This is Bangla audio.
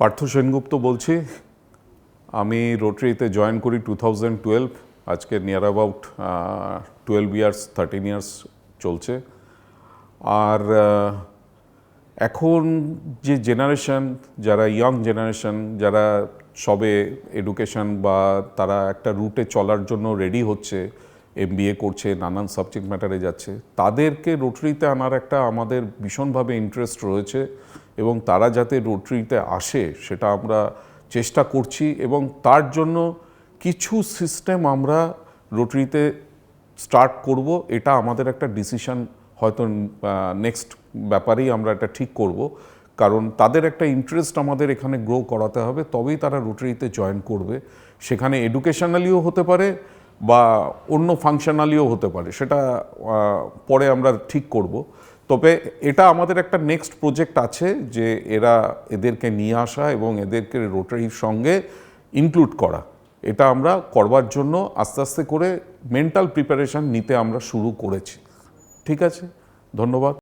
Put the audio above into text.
পার্থ সেনগুপ্ত বলছি। আমি রোটারিতে জয়েন করি 2012। আজকে নিয়ার অ্যাবাউট 12 ইয়ার্স 13 ইয়ার্স চলছে। আর এখন যে জেনারেশন, যারা ইয়াং জেনারেশন, যারা সবে এডুকেশন বা তারা একটা রুটে চলার জন্য রেডি হচ্ছে, MBA করছে, নানান সাবজেক্ট ম্যাটারে যাচ্ছে, তাদেরকে রোটারিতে আনার একটা আমাদের ভীষণভাবে ইন্টারেস্ট রয়েছে এবং তারা যাতে রোটারিতে আসে সেটা আমরা চেষ্টা করছি এবং তার জন্য কিছু সিস্টেম আমরা রোটারিতে স্টার্ট করব। এটা আমাদের একটা ডিসিশন, হয়তো নেক্সট ব্যাপারেই আমরা এটা ঠিক করব, কারণ তাদের একটা ইন্টারেস্ট আমাদের এখানে গ্রো করাতে হবে, তবেই তারা রোটারিতে জয়েন করবে। সেখানে এডুকেশনালিও হতে পারে বা অন্য ফাংশনালিও হতে পারে, সেটা পরে আমরা ঠিক করব। তবে এটা আমাদের একটা নেক্সট প্রজেক্ট আছে যে এদেরকে নিয়ে আসা এবং এদেরকে রোটারির সঙ্গে ইনক্লুড করা। এটা আমরা করবার জন্য আস্তে আস্তে করে মেন্টাল প্রিপারেশন নিতে আমরা শুরু করেছি। ঠিক আছে, ধন্যবাদ।